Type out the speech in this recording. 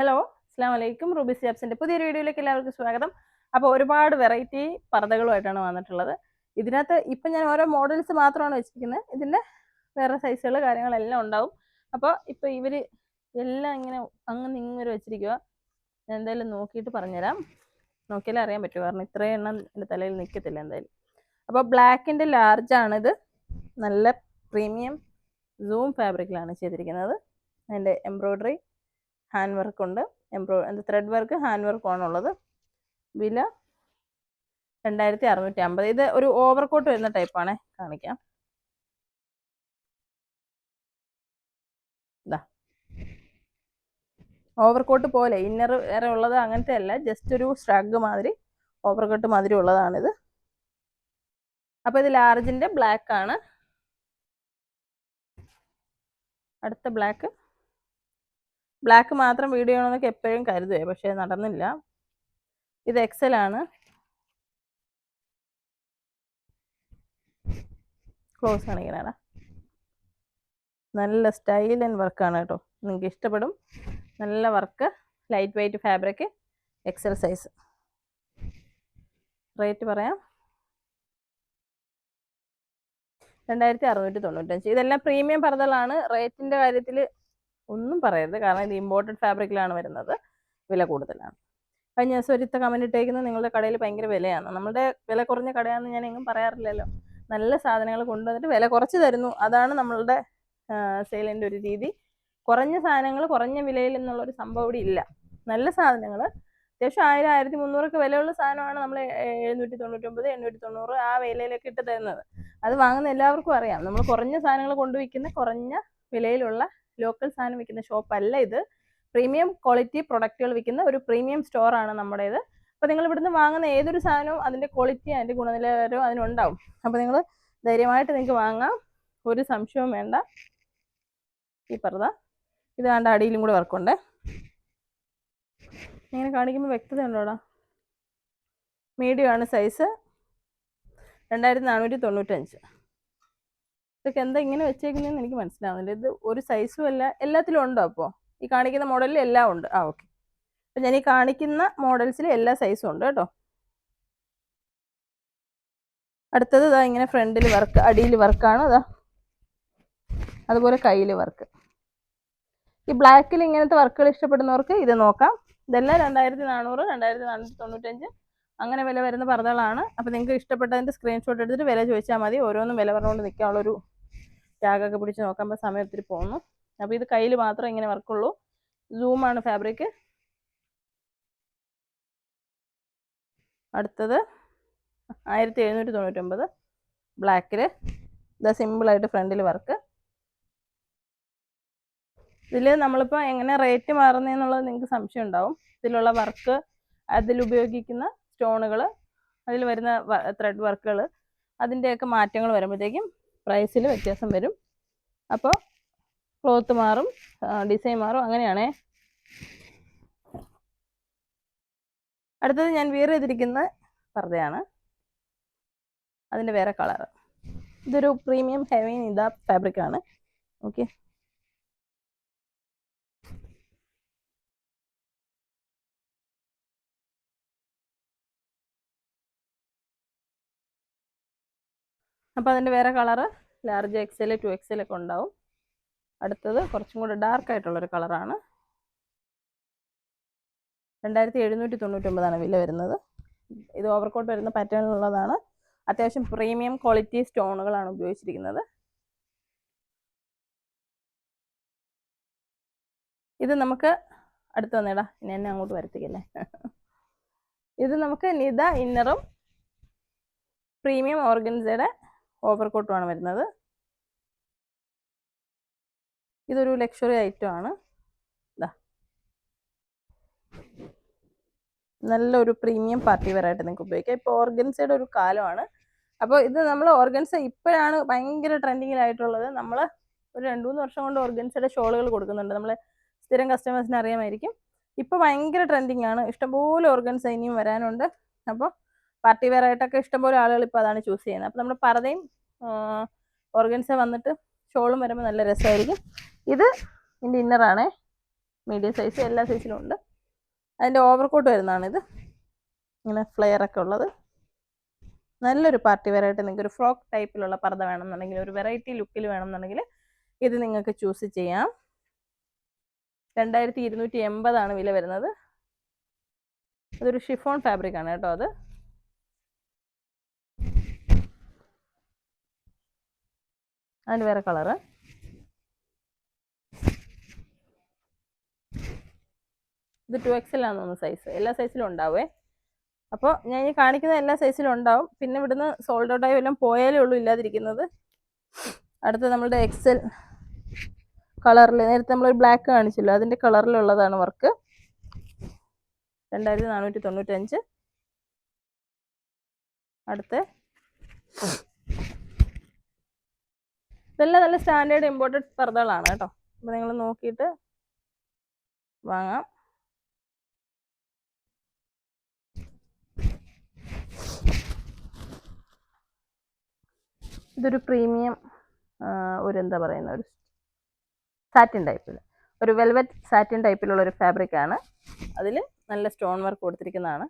Hello, അസ്സാം വലൈക്കും. Ruby സ്റ്റാപ്സിന്റെ പുതിയൊരു വീഡിയോയിലേക്ക് എല്ലാവർക്കും സ്വാഗതം. അപ്പോൾ ഒരുപാട് വെറൈറ്റി പർദ്ദകളുമായിട്ടാണ് വന്നിട്ടുള്ളത്. ഇതിനകത്ത് ഇപ്പം ഞാൻ ഓരോ മോഡൽസ് മാത്രമാണ് വെച്ചിരിക്കുന്നത്. ഇതിൻ്റെ വേറെ സൈസുകൾ കാര്യങ്ങളെല്ലാം ഉണ്ടാവും. അപ്പോൾ ഇപ്പോൾ ഇവർ എല്ലാം ഇങ്ങനെ അങ്ങനെ ഇങ്ങനെ വെച്ചിരിക്കുക. ഞാൻ എന്തായാലും നോക്കിയിട്ട് പറഞ്ഞുതരാം. നോക്കിയാലേ അറിയാൻ പറ്റും, കാരണം ഇത്രയും എണ്ണം എൻ്റെ തലയിൽ നിൽക്കത്തില്ല എന്തായാലും. അപ്പോൾ ബ്ലാക്കിൻ്റെ ലാർജാണിത്. നല്ല പ്രീമിയം സൂം ഫാബ്രിക്കിലാണ് ചെയ്തിരിക്കുന്നത്. അതിൻ്റെ എംബ്രോയ്ഡറി ഹാൻഡ് വർക്ക് ഉണ്ട്, ത്രെഡ് വർക്ക് ഹാൻഡ് വർക്കാണുള്ളത്. വില 2650. ഇത് ഒരു ഓവർകോട്ട് വരുന്ന ടൈപ്പാണ്. കാണിക്കാം. ഇതാ ഓവർകോട്ട് പോലെ ഇന്നർ വേറെ ഉള്ളത് അങ്ങനത്തെ അല്ല, ജസ്റ്റ് ഒരു സ്ട്രഗ് മാതിരി ഓവർകോട്ട് മാതിരി ഉള്ളതാണിത്. അപ്പോൾ ഇത് ലാർജിൻ്റെ ബ്ലാക്ക് ആണ്. അടുത്ത ബ്ലാക്ക് മാത്രം വീഡിയോ ചെയ്യണമെന്നൊക്കെ എപ്പോഴും കരുതുവേ, പക്ഷേ നടന്നില്ല. ഇത് എക്സൽ ആണ്. ക്ലോസ് കാണിക്കണേടാ. നല്ല സ്റ്റൈൽ ആൻഡ് വർക്കാണ് കേട്ടോ, നിങ്ങൾക്ക് ഇഷ്ടപ്പെടും. നല്ല work, light weight fabric, XL size. Rate പറയാം, 2695. ഇതെല്ലാം പ്രീമിയം പർദ്ദകളാണ്. റേറ്റിൻ്റെ കാര്യത്തിൽ ഒന്നും പറയരുത്, കാരണം ഇത് ഇമ്പോർട്ടഡ് ഫാബ്രിക്കിലാണ് വരുന്നത്. വില കൂടുതലാണ്. കഴിഞ്ഞ ദിവസം ഒരുത്ത കമൻറ്റ് ഇട്ടേക്കുന്നത് നിങ്ങളുടെ കടയിൽ ഭയങ്കര വിലയാണ്. നമ്മുടെ വില കുറഞ്ഞ കടയാണെന്ന് ഞാൻ എങ്ങും പറയാറില്ലല്ലോ. നല്ല സാധനങ്ങൾ കൊണ്ടുവന്നിട്ട് വില കുറച്ച് തരുന്നു. അതാണ് നമ്മളുടെ സെയിലിൻ്റെ ഒരു രീതി. കുറഞ്ഞ സാധനങ്ങൾ കുറഞ്ഞ വിലയിൽ എന്നുള്ളൊരു സംഭവം ഇവിടെ ഇല്ല. നല്ല സാധനങ്ങൾ അത്യാവശ്യം 1000, 1300 വിലയുള്ള സാധനമാണ് നമ്മൾ 799, 890 ആ വിലയിലേക്ക് ഇട്ട് തരുന്നത്. അത് വാങ്ങുന്ന എല്ലാവർക്കും അറിയാം. നമ്മൾ കുറഞ്ഞ സാധനങ്ങൾ കൊണ്ടുവയ്ക്കുന്ന കുറഞ്ഞ വിലയിലുള്ള ലോക്കൽ സാധനം വിൽക്കുന്ന ഷോപ്പല്ല ഇത്. പ്രീമിയം ക്വാളിറ്റി പ്രൊഡക്റ്റുകൾ വിൽക്കുന്ന ഒരു പ്രീമിയം സ്റ്റോറാണ് നമ്മുടേത്. അപ്പോൾ നിങ്ങൾ ഇവിടുന്ന് വാങ്ങുന്ന ഏതൊരു സാധനവും അതിൻ്റെ ക്വാളിറ്റി, അതിൻ്റെ ഗുണനിലവാരവും അതിനുണ്ടാവും. അപ്പോൾ നിങ്ങൾ ധൈര്യമായിട്ട് നിങ്ങൾക്ക് വാങ്ങാം, ഒരു സംശയവും വേണ്ട. ഈ പർദ്ദ ഇത് വേണ്ട, അടിയിലും കൂടെ വർക്കുണ്ട്. ഇങ്ങനെ കാണിക്കുമ്പോൾ വ്യക്തത ഉണ്ടോടാ? മീഡിയം ആണ് സൈസ്. 2495. ഇതൊക്കെ എന്താ ഇങ്ങനെ വെച്ചേക്കുന്നതെന്ന് എനിക്ക് മനസ്സിലാവുന്നില്ല. ഇത് ഒരു സൈസും അല്ല, എല്ലാത്തിലും ഉണ്ടോ? അപ്പോൾ ഈ കാണിക്കുന്ന മോഡലിൽ എല്ലാം ഉണ്ട്. ഓക്കെ. അപ്പം ഞാൻ ഈ കാണിക്കുന്ന മോഡൽസിൽ എല്ലാ സൈസും ഉണ്ട് കേട്ടോ. അടുത്തത് ഇതാ ഇങ്ങനെ ഫ്രണ്ടിൽ വർക്ക്, അടിയിൽ വർക്കാണ്. അതാ അതുപോലെ കയ്യിൽ വർക്ക്. ഈ ബ്ലാക്കിൽ ഇങ്ങനത്തെ വർക്കുകൾ ഇഷ്ടപ്പെടുന്നവർക്ക് ഇത് നോക്കാം. ഇതെല്ലാം 2400, 2495 അങ്ങനെ വില വരുന്ന പർദ്ദകളാണ്. അപ്പോൾ നിങ്ങൾക്ക് ഇഷ്ടപ്പെട്ടതിൻ്റെ സ്ക്രീൻഷോട്ട് എടുത്തിട്ട് വില ചോദിച്ചാൽ മതി. ഓരോന്നും വില പറഞ്ഞുകൊണ്ട് നിൽക്കാനുള്ളൊരു ടാഗൊക്കെ പിടിച്ച് നോക്കുമ്പോൾ സമയം ഒത്തിരി പോകുന്നു. അപ്പോൾ ഇത് കയ്യിൽ മാത്രം ഇങ്ങനെ വർക്കുള്ളൂ. സൂമാണ് ഫാബ്രിക്. അടുത്തത് 1799 ബ്ലാക്കിൽ. ഇതാ സിമ്പിളായിട്ട് ഫ്രണ്ടിൽ വർക്ക്. ഇതിൽ നമ്മളിപ്പോൾ എങ്ങനെ റേറ്റ് മാറുന്നതെന്നുള്ളത് നിങ്ങൾക്ക് സംശയം ഉണ്ടാവും. ഇതിലുള്ള വർക്ക്, അതിലുപയോഗിക്കുന്ന സ്റ്റോണുകൾ, അതിൽ വരുന്ന ത്രെഡ് വർക്കുകൾ, അതിൻ്റെയൊക്കെ മാറ്റങ്ങൾ വരുമ്പോഴത്തേക്കും പ്രൈസിൽ വ്യത്യാസം വരും. അപ്പോൾ ക്ലോത്ത് മാറും, ഡിസൈൻ മാറും, അങ്ങനെയാണേ. അടുത്തത് ഞാൻ വിയർ ചെയ്തിരിക്കുന്ന പർദ്ദയാണ്. അതിൻ്റെ വേറെ കളർ. ഇതൊരു പ്രീമിയം ഹെവി നിദ ഫാബ്രിക്കാണ്. ഓക്കെ. അപ്പോൾ അതിൻ്റെ വേറെ കളറ് ലാർജ്, XL, 2XL ഒക്കെ ഉണ്ടാവും. അടുത്തത് കുറച്ചും കൂടെ ഡാർക്ക് ആയിട്ടുള്ളൊരു കളറാണ്. 2799 വില വരുന്നത്. ഇത് ഓവർകോട്ട് വരുന്ന പാറ്റേണിലുള്ളതാണ്. അത്യാവശ്യം പ്രീമിയം ക്വാളിറ്റി സ്റ്റോണുകളാണ് ഉപയോഗിച്ചിരിക്കുന്നത്. ഇത് നമുക്ക് അടുത്ത് വന്നേടാ, ഇനി എന്നെ അങ്ങോട്ട് വരുത്തിക്കല്ലേ. ഇത് നമുക്ക് നിദ ഇന്നറും പ്രീമിയം ഓർഗൻസയുടെ ഓവർകോട്ടുമാണ് വരുന്നത്. ഇതൊരു ലക്ഷറി ഐറ്റം ആണ്. ഇതാ നല്ലൊരു പ്രീമിയം പാർട്ടി വെയർ ആയിട്ട് നിങ്ങൾക്ക് ഉപയോഗിക്കാം. ഇപ്പോൾ ഓർഗൻസയുടെ ഒരു കാലമാണ്. അപ്പോൾ ഇത് നമ്മൾ ഓർഗൻസ ഇപ്പോഴാണ് ഭയങ്കര ട്രെൻഡിങ്ങിലായിട്ടുള്ളത്. നമ്മൾ ഒരു 2-3 വർഷം കൊണ്ട് ഓർഗൻസയുടെ ഷോളുകൾ കൊടുക്കുന്നുണ്ട്. നമ്മൾ സ്ഥിരം കസ്റ്റമേഴ്സിന് അറിയാമായിരിക്കും. ഇപ്പോൾ ഭയങ്കര ട്രെൻഡിങ് ആണ്. ഇഷ്ടംപോലെ ഓർഗൻസ ഇനിയും വരാനുണ്ട്. അപ്പോൾ പാർട്ടി വെയർ ആയിട്ടൊക്കെ ഇഷ്ടംപോലെ ആളുകൾ ഇപ്പോൾ അതാണ് ചൂസ് ചെയ്യുന്നത്. അപ്പോൾ നമ്മുടെ പർദ്ദയും ഓർഗൻസ വന്നിട്ട് ഷോളും വരുമ്പോൾ നല്ല രസമായിരിക്കും. ഇത് ഇതിൻ്റെ ഇന്നറാണേ. മീഡിയം സൈസ് എല്ലാ സൈസിലും ഉണ്ട്. അതിൻ്റെ ഓവർകോട്ട് വരുന്നതാണിത്, ഇങ്ങനെ ഫ്ലെയർ ഒക്കെ ഉള്ളത്. നല്ലൊരു പാർട്ടി വെയർ ആയിട്ട് നിങ്ങൾക്ക് ഒരു ഫ്രോക്ക് ടൈപ്പിലുള്ള പർദ്ദ വേണമെന്നുണ്ടെങ്കിൽ, ഒരു വെറൈറ്റി ലുക്കിൽ വേണമെന്നുണ്ടെങ്കിൽ ഇത് നിങ്ങൾക്ക് ചൂസ് ചെയ്യാം. 2280 വില വരുന്നത്. അതൊരു ഷിഫോൺ ഫാബ്രിക് ആണ് കേട്ടോ. അത് അതിന് വേറെ കളറ്. ഇത് 2XL ആണെന്ന് തോന്നുന്നു സൈസ്. എല്ലാ സൈസിലും ഉണ്ടാവേ. അപ്പോൾ ഞാൻ ഈ കാണിക്കുന്ന എല്ലാ സൈസിലും ഉണ്ടാവും. പിന്നെ ഇവിടുന്ന് സോൾഡ് ഔട്ട് ആയി വല്ലതും പോയാലേ ഉള്ളൂ ഇല്ലാതിരിക്കുന്നത്. അടുത്ത നമ്മളുടെ XL കളറിൽ, നേരത്തെ നമ്മളൊരു ബ്ലാക്ക് കാണിച്ചല്ലോ, അതിൻ്റെ കളറിലുള്ളതാണ് വർക്ക്. 2495. അടുത്ത ഇതെല്ലാം നല്ല സ്റ്റാൻഡേർഡ് ഇമ്പോർട്ടഡ് പർദ്ദകളാണ് കേട്ടോ. അപ്പോൾ നിങ്ങൾ നോക്കിയിട്ട് വാങ്ങാം. ഇതൊരു പ്രീമിയം ഒരു എന്താ പറയുന്ന ഒരു സാറ്റിൻ ടൈപ്പിൽ, ഒരു വെൽവെറ്റ് സാറ്റിൻ ടൈപ്പിലുള്ള ഒരു ഫാബ്രിക് ആണ്. അതിൽ നല്ല സ്റ്റോൺ വർക്ക് കൊടുത്തിരിക്കുന്നതാണ്.